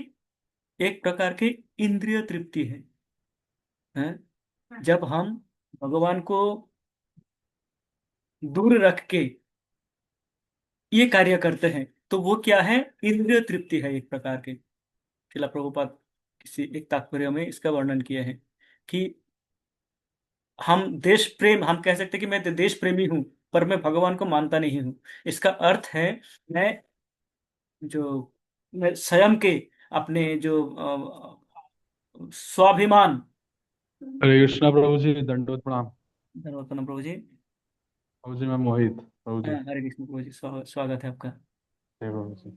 Speaker 1: एक प्रकार की इंद्रिय तृप्ति है। जब हम भगवान को दूर रख के ये कार्य करते हैं, तो वो क्या है? इंद्रिय तृप्ति है एक प्रकार की। शिला प्रभुपाद किसी एक तात्पर्य में इसका वर्णन किया है कि हम देश प्रेम, हम कह सकते हैं कि मैं देश प्रेमी हूं, पर मैं भगवान को मानता नहीं हूं। इसका अर्थ है मैं जो मैं स्वयं के अपने जो स्वाभिमान।
Speaker 3: हरे कृष्णा प्रभु जी, दंडवत प्रणाम।
Speaker 1: धन्यवाद प्रभु जी।
Speaker 3: प्रभु जी, मैं मोहित प्रभु जी।
Speaker 1: हरे कृष्ण प्रभु जी, स्वागत है आपका।
Speaker 3: जय प्रभु जी।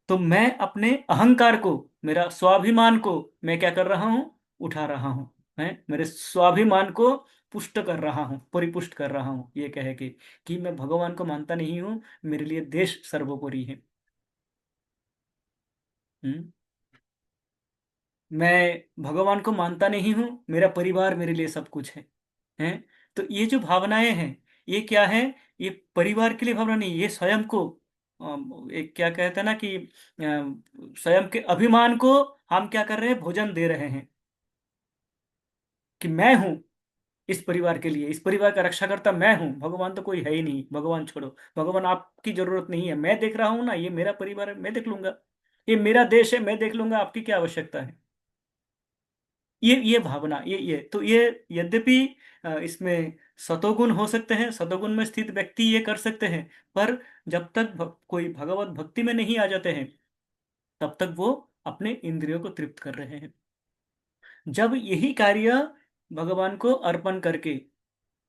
Speaker 1: तो मैं अपने अहंकार को, मेरा स्वाभिमान को मैं क्या कर रहा हूँ? उठा रहा हूँ। मैं मेरे स्वाभिमान को पुष्ट कर रहा हूँ, परिपुष्ट कर रहा हूँ, ये कहे कि मैं भगवान को मानता नहीं हूँ, मेरे लिए देश सर्वोपरि है। हम्म मैं भगवान को मानता नहीं हूँ, मेरा परिवार मेरे लिए सब कुछ है। तो ये जो भावनाएं हैं, ये क्या है? ये परिवार के लिए भावना नहीं, ये स्वयं को एक क्या कहते हैं ना कि स्वयं के अभिमान को हम क्या कर रहे हैं? भोजन दे रहे हैं कि मैं हूं इस परिवार के लिए, इस परिवार का रक्षाकर्ता मैं हूं, भगवान तो कोई है ही नहीं, भगवान छोड़ो, भगवान आपकी जरूरत नहीं है, मैं देख रहा हूं ना, ये मेरा परिवार है, मैं देख लूंगा, ये मेरा देश है, मैं देख लूंगा, आपकी क्या आवश्यकता है? ये भावना, तो ये यद्यपि इसमें सतोगुण हो सकते हैं, सतोगुण में स्थित व्यक्ति ये कर सकते हैं, पर जब तक कोई भगवत भक्ति में नहीं आ जाते हैं, तब तक वो अपने इंद्रियों को तृप्त कर रहे हैं। जब यही कार्य भगवान को अर्पण करके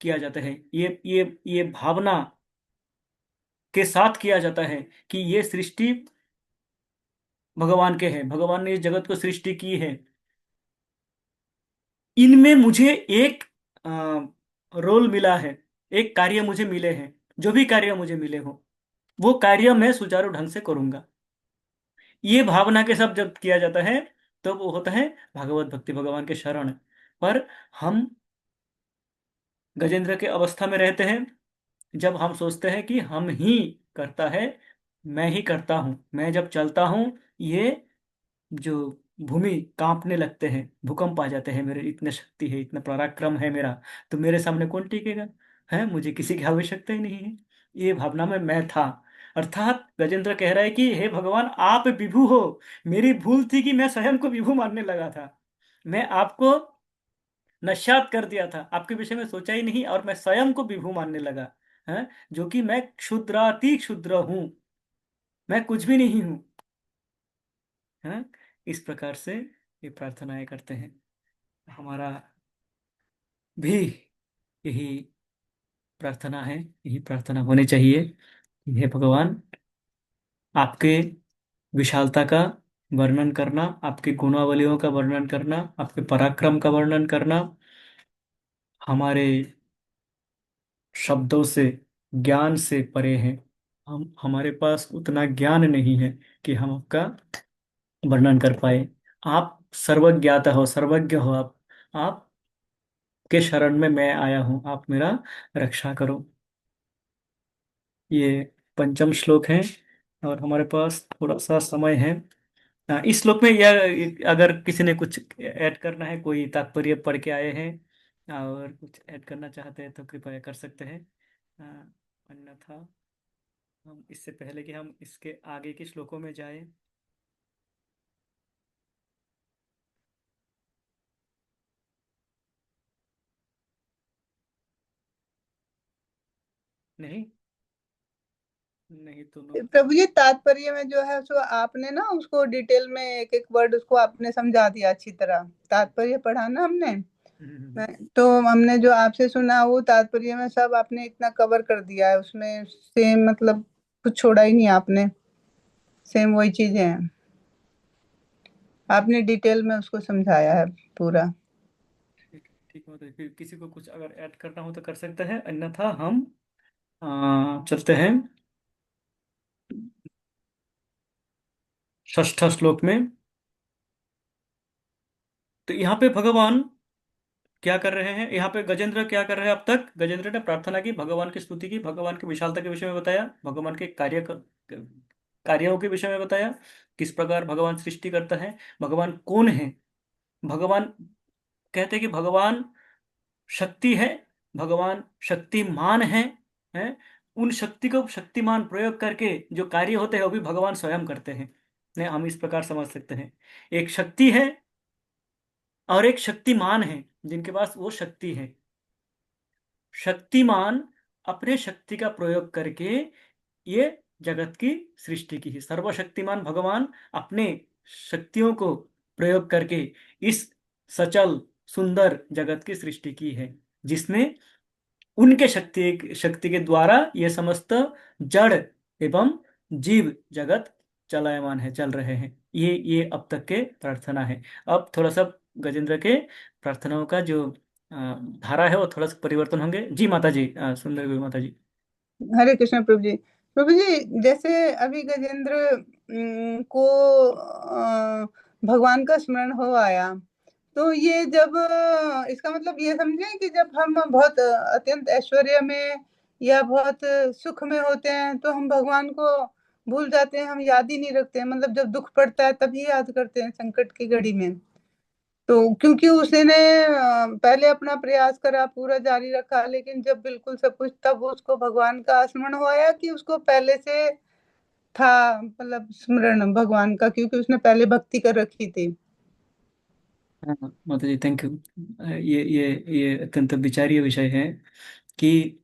Speaker 1: किया जाता है, ये भावना के साथ किया जाता है कि ये सृष्टि भगवान के है, भगवान ने इस जगत को सृष्टि की है, इनमें मुझे एक रोल मिला है, एक कार्य मुझे मिले हैं, जो भी कार्य मुझे मिले हो, वो कार्य मैं सुचारू ढंग से करूंगा। ये भावना के साथ जब किया जाता है, तो वो होता है भगवत भक्ति, भगवान के शरण। पर हम गजेंद्र के अवस्था में रहते हैं, जब हम सोचते हैं कि हम ही करता है, मैं ही करता हूं, मैं जब चलता हूं, ये जो भूमि कांपने लगते हैं, भूकंप आ जाते हैं, मेरे इतने शक्ति है, इतना पराक्रम है मेरा, तो मेरे सामने कौन टिकेगा? है, मुझे किसी की आवश्यकता ही नहीं है। ये भावना में मैं था। अर्थात गजेंद्र कह रहा है कि हे भगवान, आप विभु हो। मेरी भूल थी कि मैं स्वयं को विभु मानने लगा था। मैं आपको नस्यात कर दिया था, आपके विषय में सोचा ही नहीं, और मैं स्वयं को विभु मानने लगा। है, जो कि मैं क्षुद्राति क्षुद्र हूं, मैं कुछ भी नहीं हूं। है, इस प्रकार से ये प्रार्थनाएं करते हैं। हमारा भी यही प्रार्थना है, यही प्रार्थना होनी चाहिए कि हे भगवान, आपके विशालता का वर्णन करना, आपके गुणावलियों का वर्णन करना, आपके पराक्रम का वर्णन करना हमारे शब्दों से, ज्ञान से परे है। हमारे पास उतना ज्ञान नहीं है कि हम आपका वर्णन कर पाए। आप सर्वज्ञाता हो, सर्वज्ञ हो आप। के शरण में मैं आया हूं, आप मेरा रक्षा करो। ये पंचम श्लोक है, और हमारे पास थोड़ा सा समय है। इस श्लोक में यह, अगर किसी ने कुछ ऐड करना है, कोई तात्पर्य पढ़ के आए हैं और कुछ ऐड करना चाहते हैं, तो कृपया कर सकते हैं। अन्यथा हम, इससे पहले कि हम इसके आगे के श्लोकों में जाएं। नहीं, नहीं तो नो।
Speaker 4: प्रभु जी तात्पर्य में जो है सो आपने ना उसको डिटेल में एक एक वर्ड उसको आपने समझा दिया अच्छी तरह। तात्पर्य पढ़ा ना हमने। तो हमने जो आपसे सुना वो तात्पर्य में सब आपने इतना कवर कर दिया है उसमें, सेम मतलब कुछ छोड़ा ही नहीं आपने। सेम वही चीजें हैं, आपने डिटेल में उसको समझाया है पूरा।
Speaker 1: ठीक, ठीक हो, तो फिर किसी को कुछ अगर ऐड करना हो तो कर सकते हैं, अन्यथा हम चलते हैं षष्ठ श्लोक में। तो यहाँ पे भगवान क्या कर रहे हैं? यहाँ पे गजेंद्र क्या कर रहे हैं? अब तक गजेंद्र ने प्रार्थना की, भगवान की स्तुति की, भगवान की विशालता के विषय में बताया, भगवान के कार्यों के विषय में बताया, किस प्रकार भगवान सृष्टि करता है, भगवान कौन है। भगवान कहते हैं कि भगवान शक्ति है, भगवान शक्तिमान है। उन शक्ति को शक्तिमान प्रयोग करके जो कार्य होते हैं वो भी भगवान स्वयं करते हैं। ने हम इस प्रकार समझ सकते हैं, एक शक्ति है और एक शक्तिमान है, जिनके पास वो शक्ति है। शक्तिमान अपने शक्ति का प्रयोग करके ये जगत की सृष्टि की है। सर्वशक्तिमान भगवान अपने शक्तियों को प्रयोग करके इस सचल सुंदर जगत की सृष्टि की है, जिसमें उनके शक्ति शक्ति के द्वारा ये समस्त जड़ एवं जीव जगत चलायमान है, चल रहे हैं। ये अब तक के प्रार्थना है। अब थोड़ा सा गजेंद्र के प्रार्थनाओं का जो धारा है वो थोड़ा सा परिवर्तन होंगे। जी माता जी, सुंदर देवी माता जी।
Speaker 4: हरे कृष्ण प्रभु जी। प्रभु जी जैसे अभी गजेंद्र को भगवान का स्मरण हो आया, तो ये जब इसका मतलब ये समझे कि जब हम बहुत अत्यंत ऐश्वर्य में या बहुत सुख में होते हैं तो हम भगवान को भूल जाते हैं, हम याद ही नहीं रखते हैं। मतलब जब दुख पड़ता है तभी याद करते हैं, संकट की घड़ी में। तो क्योंकि उसने पहले अपना प्रयास करा, पूरा जारी रखा, लेकिन जब बिल्कुल सब कुछ, तब उसको भगवान का स्मरण हो आया कि उसको पहले से था, मतलब स्मरण भगवान का, क्योंकि उसने पहले भक्ति कर रखी थी।
Speaker 1: हाँ, माता जी थैंक यू। ये अत्यंत विचार्य विषय है कि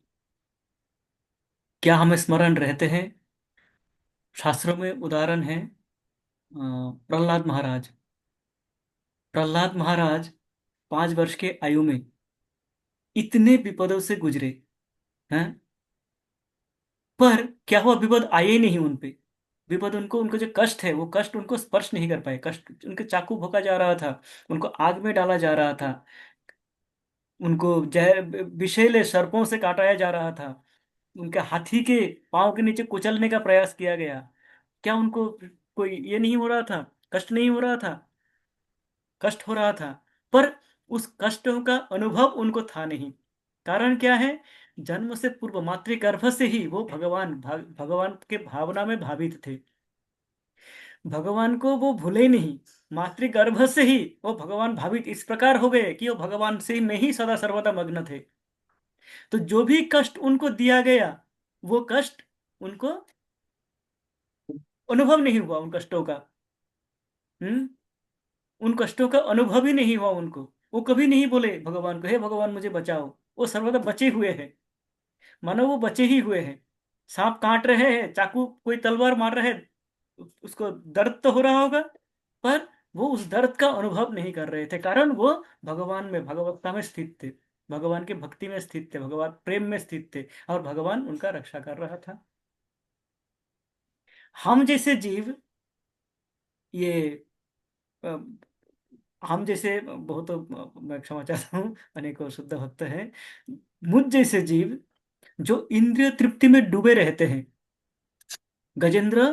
Speaker 1: क्या हमें स्मरण रहते हैं। शास्त्रों में उदाहरण है, प्रहलाद महाराज। प्रहलाद महाराज 5 वर्ष के आयु में इतने विपदों से गुजरे हैं, पर क्या हुआ, विपद आए ही नहीं उन पे। विपद उनको, उनको जो कष्ट है वो कष्ट उनको स्पर्श नहीं कर पाए। कष्ट, उनके चाकू भोंका जा रहा था, उनको आग में डाला जा रहा था, उनको जहर विषैले सर्पों से काटाया जा रहा था, उनके हाथी के पांव के नीचे कुचलने का प्रयास किया गया। क्या उनको कोई ये नहीं हो रहा था? कष्ट नहीं हो रहा था? कष्ट हो रहा था, पर उस कष्टों का अनुभव उनको था नहीं। कारण क्या है? जन्म से पूर्व मातृगर्भ से ही वो भगवान के भावना में भावित थे। भगवान को वो भूले नहीं, मातृगर्भ से ही वो भगवान भावित इस प्रकार हो गए कि वो भगवान से में ही सदा सर्वदा मग्न थे। तो जो भी कष्ट उनको दिया गया, वो कष्ट उनको अनुभव नहीं हुआ, उन कष्टों का। हम्म। उन कष्टों का अनुभव ही नहीं हुआ उनको। वो कभी नहीं बोले भगवान को, हे भगवान मुझे बचाओ। वो सर्वदा बचे हुए हैं, मानो वो बचे ही हुए हैं। सांप काट रहे हैं, चाकू कोई तलवार मार रहे हैं, उसको दर्द तो हो रहा होगा, पर वो उस दर्द का अनुभव नहीं कर रहे थे, कारण वो भगवान में, भगवत्ता में स्थित थे, भगवान के भक्ति में स्थित थे, भगवान प्रेम में स्थित थे, और भगवान उनका रक्षा कर रहा था। हम जैसे जीव, ये अ, हम जैसे बहुत, मैं क्षमा चाहता हूँ, अनेकों शुद्ध भक्त हैं, मुझ जैसे जीव जो इंद्रिय तृप्ति में डूबे रहते हैं, गजेंद्र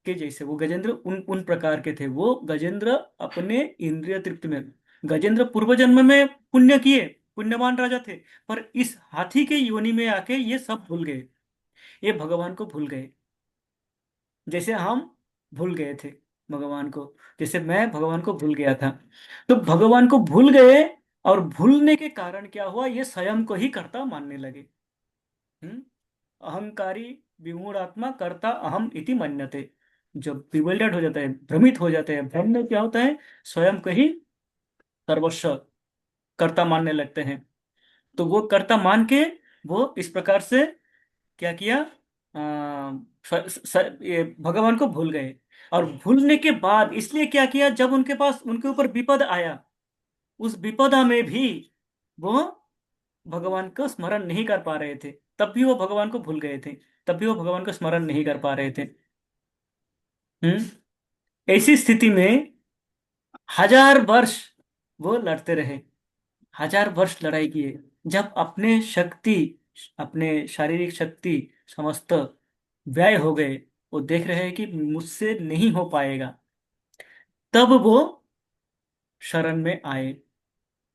Speaker 1: के जैसे, वो गजेंद्र उन उन प्रकार के थे। वो गजेंद्र अपने इंद्रिय तृप्ति में, गजेंद्र पूर्व जन्म में पुण्य किए, पुण्यवान राजा थे, पर इस हाथी के योनि में आके ये सब भूल गए, ये भगवान को भूल गए, जैसे हम भूल गए थे भगवान को, जैसे मैं भगवान को भूल गया था। तो भगवान को भूल गए, और भूलने के कारण क्या हुआ, ये स्वयं को ही कर्ता मानने लगे। हम्म। अहंकारी विमूढ़ आत्मा कर्ता अहम इति मन्यते। जब बिवल्डेड हो जाता है, भ्रमित हो जाते हैं, भ्रम में क्या होता है, स्वयं को ही सर्वस्व कर्ता मानने लगते हैं। तो वो कर्ता मान के वो इस प्रकार से क्या किया, ये भगवान को भूल गए। और भूलने के बाद इसलिए क्या किया, जब उनके पास, उनके ऊपर विपद आया, उस विपदा में भी वो भगवान को स्मरण नहीं कर पा रहे थे, तब भी वो भगवान को भूल गए थे, तब भी वो भगवान को स्मरण नहीं कर पा रहे थे। हम्म। ऐसी स्थिति में 1000 वर्ष वो लड़ते रहे, 1000 वर्ष लड़ाई किए। जब अपने शक्ति, अपने शारीरिक शक्ति समस्त व्यय हो गए, वो देख रहे हैं कि मुझसे नहीं हो पाएगा, तब वो शरण में आए।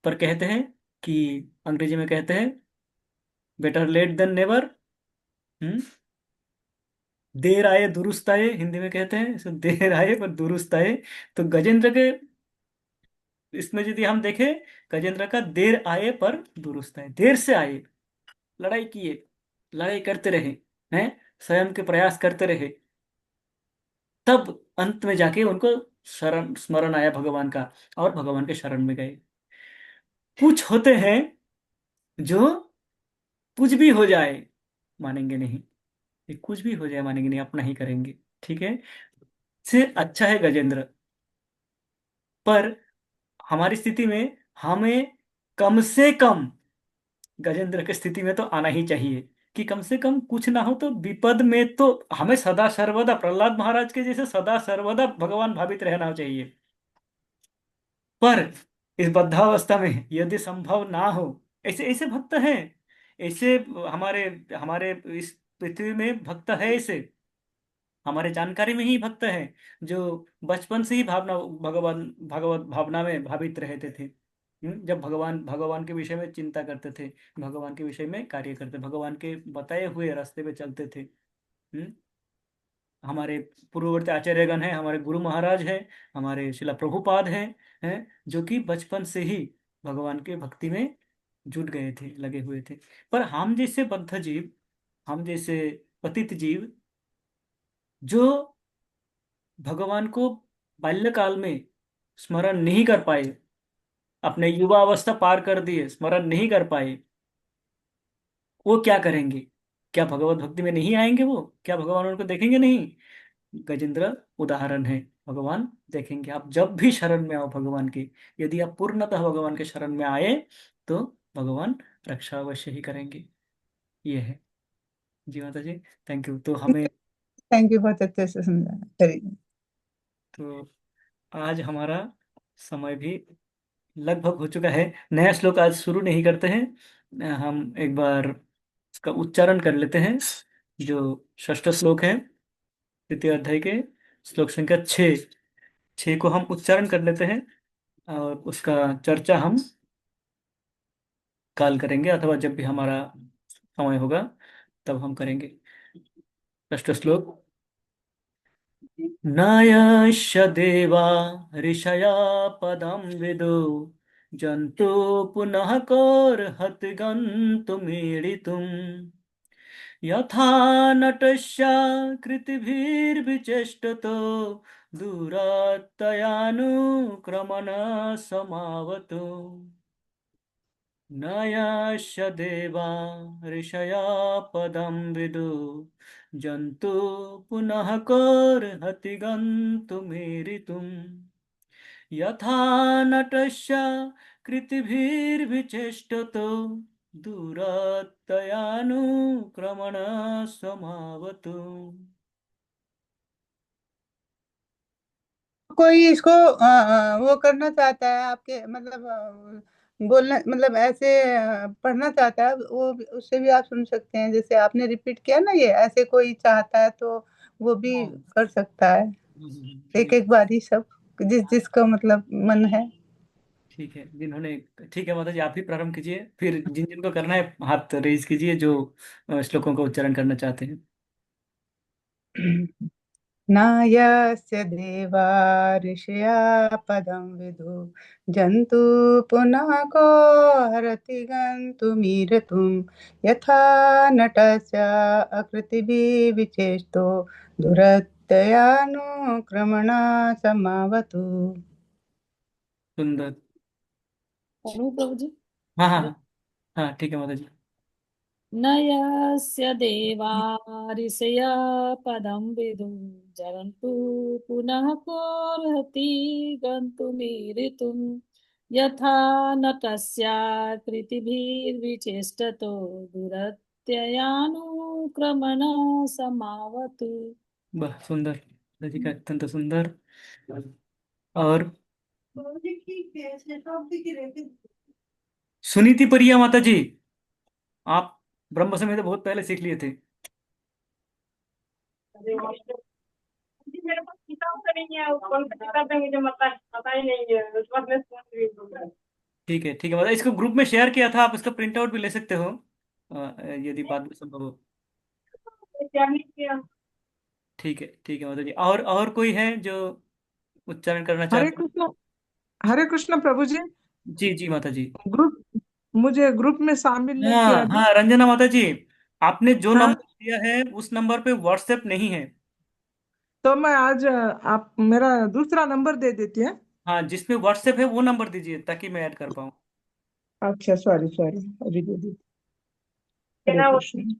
Speaker 1: पर कहते हैं कि, अंग्रेजी में कहते हैं, बेटर लेट देन नेवर। हम्म। देर आए दुरुस्त आए, हिंदी में कहते हैं, सो देर आए पर दुरुस्त आए। तो गजेंद्र के इसमें यदि हम देखें, गजेंद्र का देर आए पर दुरुस्त आए, देर से आए, लड़ाई किए, लड़ाई करते रहे, हैं, स्वयं के प्रयास करते रहे, तब अंत में जाके उनको शरण स्मरण आया भगवान का, और भगवान के शरण में गए। कुछ होते हैं जो कुछ भी हो जाए मानेंगे नहीं, ये कुछ भी हो जाए मानेंगे नहीं, अपना ही करेंगे, ठीक है। से अच्छा है गजेंद्र। पर हमारी स्थिति में हमें कम से कम गजेंद्र की स्थिति में तो आना ही चाहिए, कि कम से कम कुछ ना हो तो विपद में तो हमें सदा सर्वदा, प्रहलाद महाराज के जैसे सदा सर्वदा भगवान भावित रहना चाहिए। पर इस बद्धावस्था में यदि संभव ना हो, ऐसे ऐसे भक्त हैं, ऐसे हमारे हमारे इस पृथ्वी में भक्त है ऐसे, हमारे जानकारी में ही भक्त हैं, जो बचपन से ही भावना, भगवान भगवत भावना में भावित रहते थे। जब भगवान भगवान के विषय में चिंता करते थे, भगवान के विषय में कार्य करते, भगवान के बताए हुए रास्ते पे चलते थे। हम्म। हमारे पूर्ववर्ती आचार्यगण हैं, हमारे गुरु महाराज हैं, हमारे शिला प्रभुपाद हैं, जो कि बचपन से ही भगवान के भक्ति में जुट गए थे, लगे हुए थे। पर हम जैसे बद्ध जीव, हम जैसे पतित जीव, जो भगवान को बाल्यकाल में स्मरण नहीं कर पाए, अपने युवा अवस्था पार कर दिए, स्मरण नहीं कर पाए, वो क्या करेंगे, क्या भगवत भक्ति में नहीं आएंगे, वो क्या भगवान उनको देखेंगे नहीं। गजेंद्र उदाहरण है, भगवान देखेंगे। आप जब भी शरण में आओ भगवान की, यदि आप पूर्णतः भगवान के शरण में आए, तो भगवान रक्षा अवश्य ही करेंगे। ये है। जी माता जी, थैंक यू। तो हमें,
Speaker 4: थैंक यू, बहुत अच्छे से समझाया। चलिए।
Speaker 1: तो आज हमारा समय भी लगभग हो चुका है। नया श्लोक आज शुरू नहीं करते हैं, हम एक बार इसका उच्चारण कर लेते हैं। जो षष्ठ श्लोक है द्वितीय अध्याय के, श्लोक संख्या 6, 6 को हम उच्चारण कर लेते हैं, और उसका चर्चा हम काल करेंगे, अथवा जब भी हमारा समय होगा तब हम करेंगे। षष्ठ श्लोक। न यस्य देवा ऋषया पदं विदु जन्तु पुनः कोऽर्हति गन्तुमीडितुम् यथा नटस्य कृतिभिर्विचेष्टतो दूरत्तयानुक्रमण समावतु न यस्य देवा ऋषया पदं विदु जन्तु पुनः कोऽर्हति गन्तुमीरितुम् यथा नटस्य कृतिभिर्विचेष्टतो दूरत्तयानुक्रमण समावतु।
Speaker 4: कोई इसको वो करना चाहता है आपके मतलब बोलना मतलब ऐसे पढ़ना चाहता है वो उससे भी आप सुन सकते हैं। जैसे आपने रिपीट किया ना, ये ऐसे कोई चाहता है तो वो भी
Speaker 1: हाँ।
Speaker 4: कर सकता है एक एक बार ही सब, जिस जिसका मतलब मन है।
Speaker 1: ठीक है, जिन्होंने, ठीक है माता जी, आप ही प्रारंभ कीजिए, फिर जिन जिनको करना है हाथ रेज कीजिए, जो श्लोकों का उच्चारण करना चाहते हैं।
Speaker 4: न यस्य देवा ऋषया पदं विदु जन्तु पुनः को हरति गन्तुमीरतुं यथा नटस्य आकृतिभिः विचेष्टो दुरत्ययानुक्रमणा समावतु।
Speaker 1: सुंदर।
Speaker 2: पढ़ू प्रभु जी।
Speaker 1: हाँ हाँ हाँ हाँ, ठीक है माता जी।
Speaker 2: न यस्य देवा ऋषया पदं विदुं जरन्तु पुनः कोऽर्हति गन्तुमीरितुं यथा नटस्याकृतिभिर्विचेष्टतो दुरत्ययानुक्रमण समावतु।
Speaker 1: वाह, सुंदर माता जी का, अत्यंत सुंदर। और सुनीति परिया माता जी, आप ब्रह्म संहिता बहुत पहले सीख लिए थे।
Speaker 5: जी मेरे पास किताब तो नहीं है, कौन सा किताब है मुझे पता ही नहीं है, उस वक्त मैं सोच रही हूँ।
Speaker 1: ठीक है माता, इसको ग्रुप में शेयर किया था, आप इसका प्रिंट आउट भी ले सकते हो यदि बाद में संभव हो।
Speaker 5: क्या नहीं किया।
Speaker 1: ठीक है माता जी। और कोई है जो उच्चारण करना
Speaker 6: हरे
Speaker 1: चाहते
Speaker 6: कृष्ण। हरे कृष्ण प्रभु जी।
Speaker 1: हैं? जी जी माता जी।
Speaker 6: ग्रुप मुझे ग्रुप में शामिल नहीं किया
Speaker 1: हाँ
Speaker 6: अभी।
Speaker 1: हाँ, रंजना माता जी, आपने जो
Speaker 6: हाँ,
Speaker 1: नंबर दिया है उस नंबर पे व्हाट्सएप नहीं है।
Speaker 6: तो मैं आज आप मेरा दूसरा नंबर दे देती है।
Speaker 1: हाँ, जिसमें व्हाट्सएप है वो नंबर दीजिए ताकि मैं ऐड कर पाऊँ।
Speaker 6: अच्छा, सॉरी सॉरी, अभी दे दी। हरे
Speaker 5: मेरा
Speaker 6: कृष्ण।